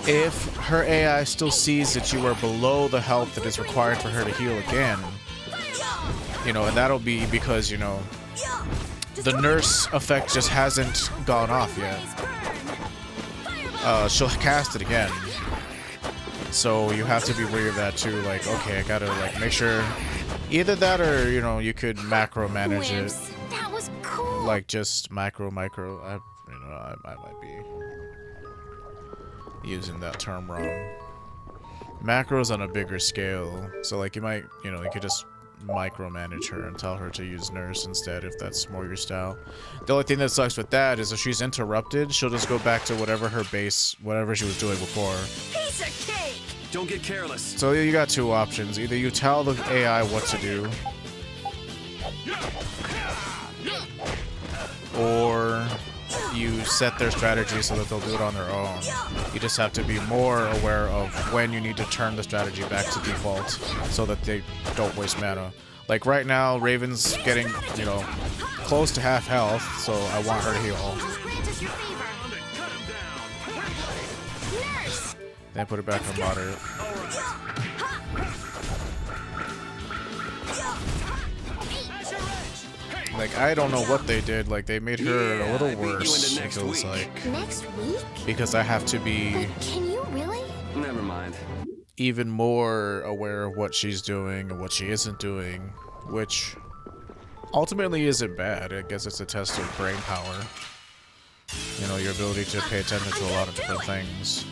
If her AI still sees that you are below the health that is required for her to heal again, you know, and that'll be because, you know, the nurse effect just hasn't gone off yet. She'll cast it again. So you have to be wary of that too. Like, okay, I gotta like make sure either that or, you know, you could macro manage it. That was cool. Like just macro. I might be using that term wrong. Macros on a bigger scale. So like you might, you know, you could just micromanage her and tell her to use nurse instead if that's more your style. The only thing that sucks with that is if she's interrupted, she'll just go back to whatever her base, whatever she was doing before. Piece of cake. Don't get careless. So you got two options. Either you tell the AI what to do, or you set their strategy so that they'll do it on their own. You just have to be more aware of when you need to turn the strategy back to default so that they don't waste mana. Like right now, Raven's getting, you know, close to half health, so I want her to heal. Then put it back on moderate. Like, I don't know what they did. Like, they made her a little worse, it feels like. Next week? Because I have to be But can you really? Never mind. even more aware of what she's doing and what she isn't doing, which ultimately isn't bad. I guess it's a test of brain power. You know, your ability to pay attention to a lot of different things.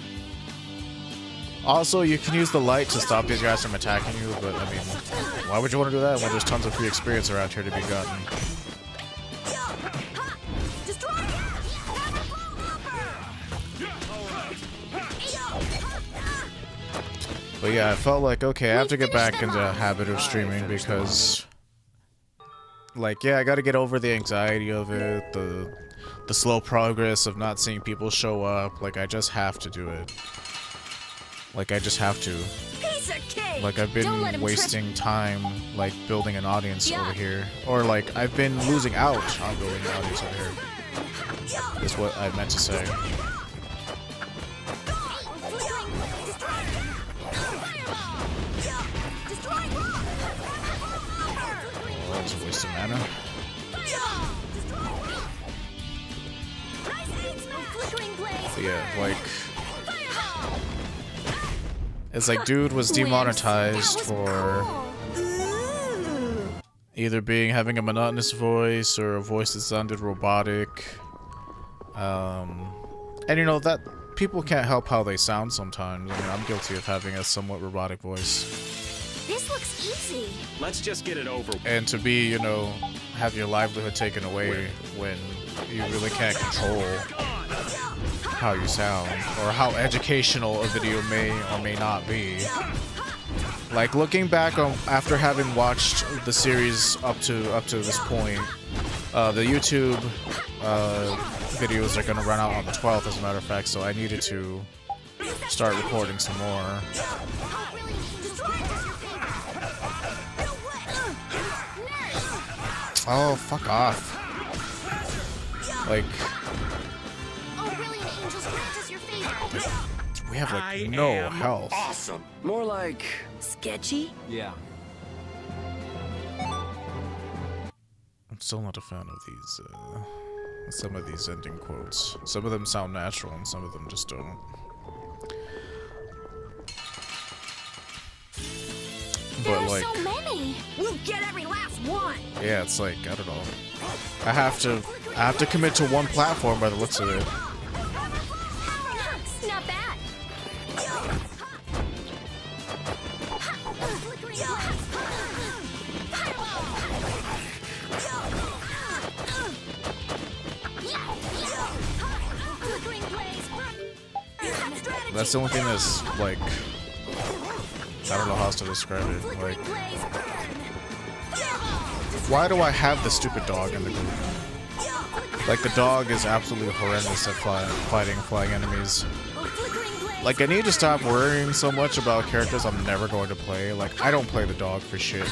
Also, you can use the light to stop these guys from attacking you, but I mean, why would you want to do that when there's tons of free experience around here to be gotten? But yeah, I felt like, okay, I have to get back into the habit of streaming because, like, yeah, I gotta get over the anxiety of it, the slow progress of not seeing people show up. Like, I just have to do it. Like, I just have to. Like, I've been wasting time, like, building an audience over here. Or, like, I've been losing out on building an audience over here. Is what I meant to say. Oh, that was a waste of mana. But yeah, like... It's like, dude was demonetized for either having a monotonous voice or a voice that sounded robotic. And you know, that people can't help how they sound sometimes. I mean, I'm guilty of having a somewhat robotic voice. This looks easy. Let's just get it over. And to be, you know, have your livelihood taken away when you really can't control how you sound, or how educational a video may or may not be. Like, looking back on after having watched the series up to this point, the YouTube videos are gonna run out on the 12th, as a matter of fact, so I needed to start recording some more. Oh, fuck off. Like, we have like no health. Awesome. More like sketchy? Yeah. I'm still not a fan of these, some of these ending quotes. Some of them sound natural and some of them just don't. But like, so many. We'll get every last one. yeah, it's like, I don't know. I have to commit to one platform by the looks of it. Not bad. That's the only thing that's like, I don't know how else to describe it. Like, why do I have the stupid dog in the group? Like, the dog is absolutely horrendous at fighting flying enemies. Like, I need to stop worrying so much about characters I'm never going to play. Like, I don't play the dog for shit.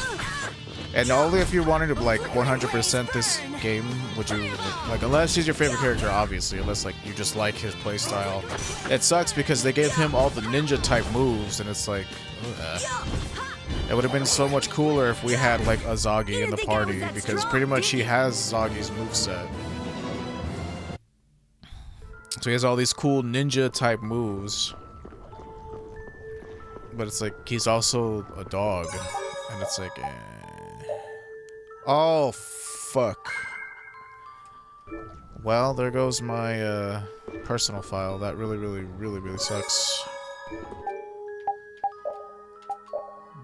And only if you wanted to like 100% this game would you like, unless he's your favorite character, obviously, unless like you just like his playstyle. It sucks because they gave him all the ninja type moves, and it's like, ugh. It would have been so much cooler if we had like Azagi in the party, because pretty much he has Zagi's moveset. So he has all these cool ninja type moves. But it's like, he's also a dog. And it's like, oh, fuck. Well, there goes my personal file. That really sucks.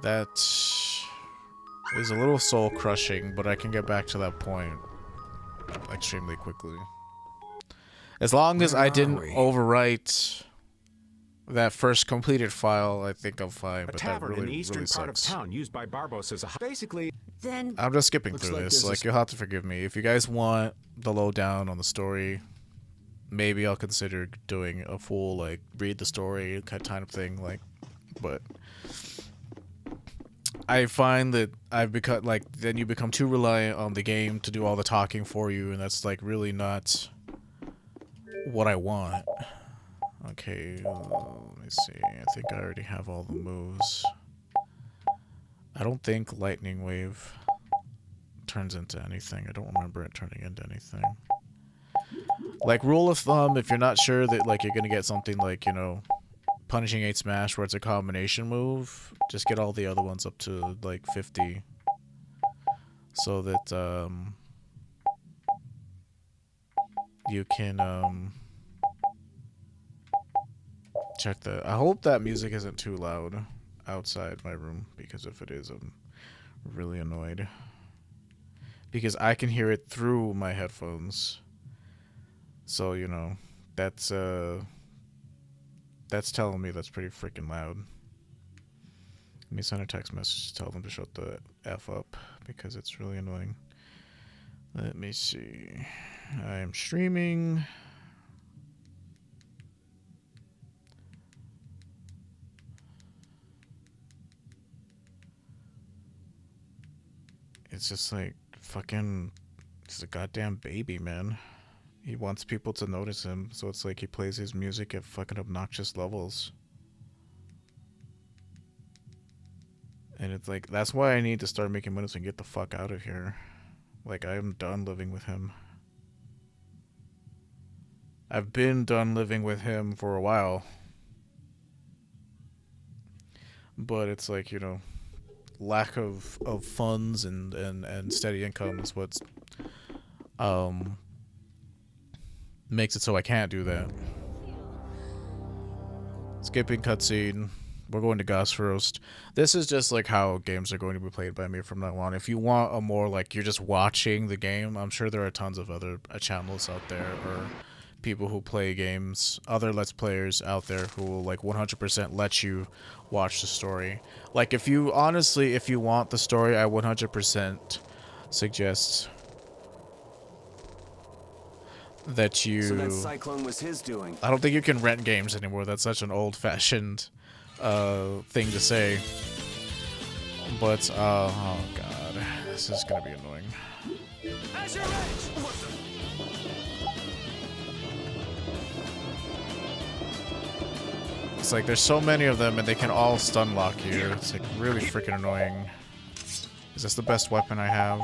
That is a little soul crushing, but I can get back to that point extremely quickly. As long as I didn't overwrite that first completed file, I think I'm fine. But that really sucks. Used by Barbos a basically. Then I'm just skipping through this. Like, you'll have to forgive me. If you guys want the lowdown on the story, maybe I'll consider doing a full, like, read the story kind of thing. Like, but I find that I've become, like, then you become too reliant on the game to do all the talking for you, and that's, like, really not what I want. Okay, let me see. I think I already have all the moves. I don't think Lightning Wave turns into anything. I don't remember it turning into anything. Like, rule of thumb, if you're not sure that, like, you're gonna get something like, you know, Punishing 8 Smash where it's a combination move, just get all the other ones up to, like, 50. So that, you can, check that. I hope that music isn't too loud outside my room, because if it is, I'm really annoyed. Because I can hear it through my headphones. So, you know, that's telling me that's pretty freaking loud. Let me send a text message to tell them to shut the F up, because it's really annoying. Let me see. I am streaming. It's just like, fucking, he's a goddamn baby, man. He wants people to notice him, so it's like he plays his music at fucking obnoxious levels. And it's like, that's why I need to start making money and get the fuck out of here. Like, I am done living with him. I've been done living with him for a while. But it's like, you know, lack of funds and steady income is what's makes it so I can't do that. Skipping cutscene. We're going to Ghost Roast. This is just like how games are going to be played by me from now on. If you want a more like you're just watching the game, I'm sure there are tons of other channels out there, or people who play games, other Let's Players out there who will like 100% let you watch the story. Like, if you honestly, if you want the story, I 100% suggest that you... So that cyclone was his doing. I don't think you can rent games anymore. That's such an old-fashioned thing to say. But, oh god, this is gonna be annoying. It's like there's so many of them and they can all stun lock you. It's like really freaking annoying. Is this the best weapon I have?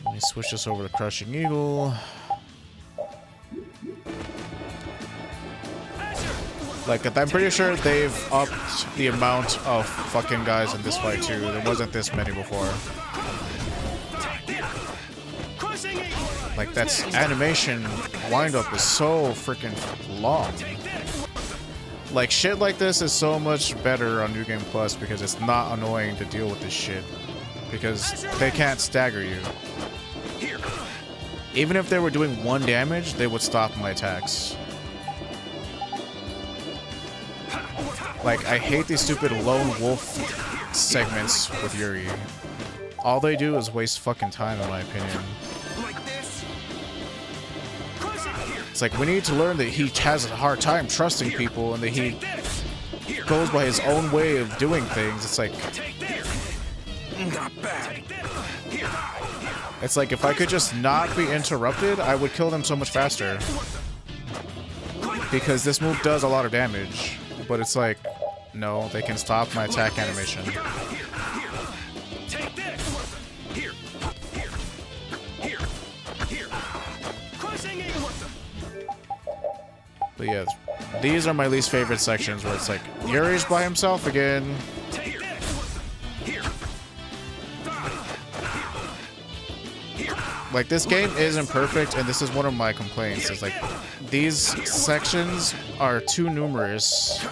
Let me switch this over to Crushing Eagle. Like, I'm pretty sure they've upped the amount of fucking guys in this fight too. There wasn't this many before. Like, that's animation wind-up is so freaking long. Like, shit like this is so much better on New Game Plus because it's not annoying to deal with this shit. Because they can't stagger you. Even if they were doing 1 damage, they would stop my attacks. Like, I hate these stupid lone wolf segments with Yuri. All they do is waste fucking time, in my opinion. it's like we need to learn that he has a hard time trusting people and that he goes by his own way of doing things. It's like, Not bad. it's like if I could just not be interrupted, I would kill them so much faster. Because this move does a lot of damage, but it's like, no, they can stop my attack animation. But yeah, these are my least favorite sections where it's like, Yuri's by himself again. Like, this game isn't perfect, and this is one of my complaints. It's like, these sections are too numerous,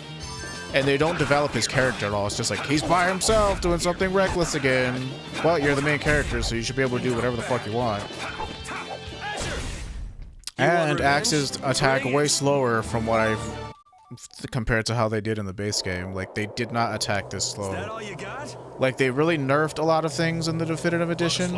and they don't develop his character at all. It's just like, he's by himself doing something reckless again. But you're the main character, so you should be able to do whatever the fuck you want. And Axe's attack way slower from what I've compared to how they did in the base game. Like, they did not attack this slow. All you got? Like, they really nerfed a lot of things in the definitive edition.